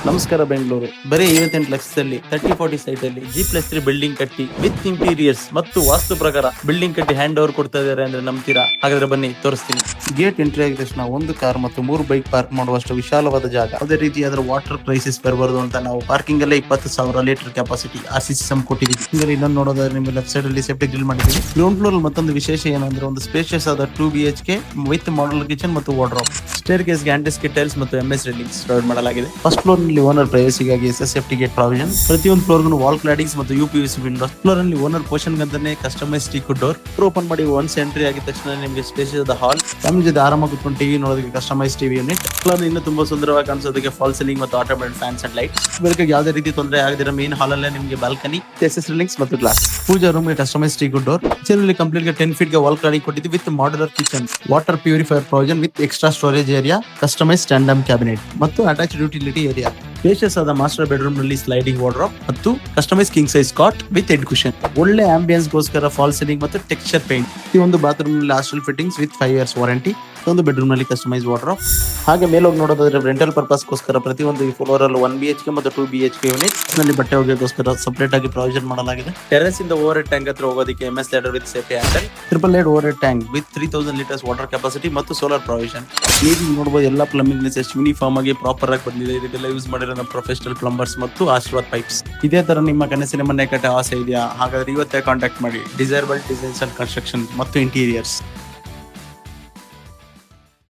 ನಮಸ್ಕಾರ ಬೆಂಗಳೂರು. ಬರೀ 58 ಲಕ್ಷದಲ್ಲಿ 30-40 ಸೈಟ್ ಅಲ್ಲಿ G+3 ಬಿಲ್ಡಿಂಗ್ ಕಟ್ಟಿ ವಿತ್ ಇಂಟೀರಿಯರ್ಸ್ ಮತ್ತು ವಾಸ್ತು ಪ್ರಕಾರ ಬಿಲ್ಡಿಂಗ್ ಕಟ್ಟಿ ಹ್ಯಾಂಡ್ ಓವರ್ ಕೊಡ್ತಾ ಇದಾರೆ ಅಂದ್ರೆ ನಂಬ್ತೀರಾ? ಹಾಗಾದ್ರೆ ಬನ್ನಿ ತೋರಿಸ್ತೀನಿ. ಗೇಟ್ ಎಂಟ್ರಿ ಆಗಿದ ತಕ್ಷಣ ಒಂದು ಕಾರ್ ಮತ್ತು 3 ಬೈಕ್ ಪಾರ್ಕ್ ಮಾಡುವಷ್ಟು ವಿಶಾಲವಾದ ಜಾಗ. ಅದೇ ರೀತಿಯಾದ ವಾಟರ್ ಕ್ರೈಸಿಸ್ ಬರಬಾರದು ಅಂತ ನಾವು ಪಾರ್ಕಿಂಗ್ ಅಲ್ಲೇ 20,000 ಲೀಟರ್ ಕೆಪಾಸಿಟಿ RC ಸಿಸ್ಟಮ್ ಕೊಟ್ಟಿದ್ದೀವಿ. ಈಗ ಇನ್ನೊಂದು ನೋಡೋದಾದ್ರೆ ನಿಮಗೆ ಲೆಫ್ಟ್ ಸೈಡ್ ಅಲ್ಲಿ ಸೆಪ್ಟಿಕ್ ಡ್ರಿಲ್ ಮಾಡಿದ್ದೀವಿ. ಗ್ರೌಂಡ್ ಫ್ಲೋರ್ ಮತ್ತೊಂದು ವಿಶೇಷ ಏನಂದ್ರೆ ಒಂದು ಸ್ಪೇಷಿಯಸ್ ಆದ 2 BHK ವಿತ್ ಮಾಡಲ್ ಕಿಚನ್ ಮತ್ತು ವಾರ್ಡ್ರೋಬ್. ಸ್ಟೇರ್ ಕೇಸ್ ಗೆ ಆಂಟಿ ಸ್ಕಿಡ್ ಟೈಲ್ಸ್ ಮತ್ತು MS ರೇಲಿಂಗ್ಸ್ ಪ್ರೊವೈಡ್ ಮಾಡಲಾಗಿದೆ. ಫಸ್ಟ್ ಫ್ಲೋರ್ ನಲ್ಲಿ ಓನರ್ ಪ್ರೈವಸಿಗಾಗಿ ಸೇಫ್ಟಿ ಗೇಟ್ ಪ್ರಾವಿಷನ್. ಪ್ರತಿಯೊಂದು ಫ್ಲೋರ್ ಗೂ ವಾಲ್ ಕ್ಲಾಡಿಂಗ್ಸ್ ಮತ್ತು UPVC ವಿಂಡೋಸ್. ಫ್ಲೋರ್ ಅಲ್ಲಿ ಓನರ್ ಪೋರ್ಷನ್ ಗಂತಾನೆ ಕಸ್ಟಮೈಸ್ ಟೀಕ್ ಡೋರ್. ಓಪನ್ ಮಾಡಿ ಒನ್ಸ್ ಎಂಟ್ರಿ ಆಗಿದ ತಕ್ಷಣ ನಿಮಗೆ ಸ್ಪೇಷಿಯಸ್ ಆದ ಹಾಲ್, ಫ್ಯಾಮಿಲಿ ಜೊತೆ ಆರಾಮಾಗಿ ಕುತ್ಕೊಂಡು ಟಿವಿ ನೋಡೋದಕ್ಕೆ ಕಸ್ಟಮೈಸ್ ಟಿವಿ ಯೂನಿಟ್. ಫ್ಲೋರ್ ಇನ್ನೂ ತುಂಬಾ ಸುಂದರವಾಗಿ ಕಾಣಿಸೋದಕ್ಕೆ ಫಾಲ್ ಸೀಲಿಂಗ್ ಮತ್ತು ಆಟೋಮೇಟೆಡ್ ಫ್ಯಾನ್ಸ್ ಅಂಡ್ ಲೈಟ್. ಬೆಳಕಿಗೆ ಯಾವುದೇ ರೀತಿ ತೊಂದರೆ ಆಗದಿರೋ ಮೇನ್ ಹಾಲ್ ಅಲ್ಲೇ ನಿಮಗೆ ಬಾಲ್ಕನಿ, SS ರೇಲಿಂಗ್ಸ್ ಮತ್ತು ಗ್ಲಾಸ್. ಪೂಜಾ ರೂಮ್ ಗೆ ಕಸ್ಟಮೈಸ್ ಟೀಕ್ ಡೋರ್. ಕಿಚನ್ ಅಲ್ಲಿ ಕಂಪ್ಲೀಟ್ ಗೆ 10 ಫೀಟ್ ಗೆ ವಾಲ್ ಕ್ಲಾಡಿಂಗ್ ಕೊಟ್ಟಿದ್ದು with modular kitchen, water purifier provision with extra storage area, customise tandem cabinet ಮತ್ತು ಅಟ್ಯಾಚ್ಡ್ ಯುಟಿಲಿಟಿ ಏರಿಯಾ. ಸ್ಪೇಷಿಯಸ್ ಆದ ಮಾಸ್ಟರ್ ಬೆಡ್ರೂಮ್ ನಲ್ಲಿ sliding wardrobe ಮತ್ತು customise king size cot with head cushion. ಒಳ್ಳೆ ambience ಗೋಸ್ಕರ false ceiling ಮತ್ತು texture paint. ಈ ಒಂದು bathroom ನಲ್ಲಿ hostel fittings with 5 years warranty. ಒಂದು ಬೆಡ್ರೂಮ್ ನಲ್ಲಿ ಕಸ್ಟಮೈಸ್ ವಾರ್ಡ್ರೋಬ್. ಹಾಗೆ ಮೇಲೆ ಹೋಗಿ ನೋಡೋದಾದ್ರೆ ರೆಂಟಲ್ ಪರ್ಪಸ್ ಗೋಸ್ಕರ ಪ್ರತಿಯೊಂದು ಫ್ಲೋರ್ ಅಲ್ಲಿ 1 BHK ಮತ್ತು 2 BHK ಯೂನಿಟ್ ನಲ್ಲಿ ಬಟ್ಟೆ ಒಗೆಯೋಸ್ಕರ ಸಪರೇಟ್ ಆಗಿ ಪ್ರಾವಿಷನ್ ಮಾಡಲಾಗಿದೆ. ಟೆರೆಸ್ ಇಂದ ಓವರ್ ಹೆಡ್ ಟ್ಯಾಂಕ್ ಹತ್ರ ಹೋಗೋದಕ್ಕೆ MS ladder with safety handle. Triple head over head tank with 3000 litres water capacity ಮತ್ತು ಸೋಲಾರ್ ಪ್ರಾವಿಷನ್. ನೀವು ನೋಡಬಹುದು ಎಲ್ಲ ಪ್ಲಂಬಿಂಗ್ ನೆಸೆಸ್ ಯೂನಿಫಾರ್ಮ್ ಆಗಿ ಪ್ರಾಪರ್ ಆಗಿ ಬಂದಿದೆ. ಇದೆಲ್ಲ ಯೂಸ್ ಮಾಡಿರೋ ನಮ್ಮ ಪ್ರೊಫೆಷನಲ್ ಪ್ಲಂಬರ್ಸ್ ಮತ್ತು ಆಶೀರ್ವಾದ್ ಪೈಪ್ಸ್. ಇದೇ ತರ ನಿಮ್ಮ ಕನಸಿನ ಮನೆ ಕಟ್ಟೋ ಆಸೆ ಇದೆಯಾ? ಹಾಗಾದ್ರೆ ಇವತ್ತೇ ಕಾಂಟ್ಯಾಕ್ಟ್ ಮಾಡಿ. ಡಿಸೈರಬಲ್ ಡಿಸೈನ್ಸ್ ಅಂಡ್ ಕನ್ಸ್ಟ್ರಕ್ಷನ್ ಮತ್ತು ಇಂಟೀರಿಯರ್ಸ್.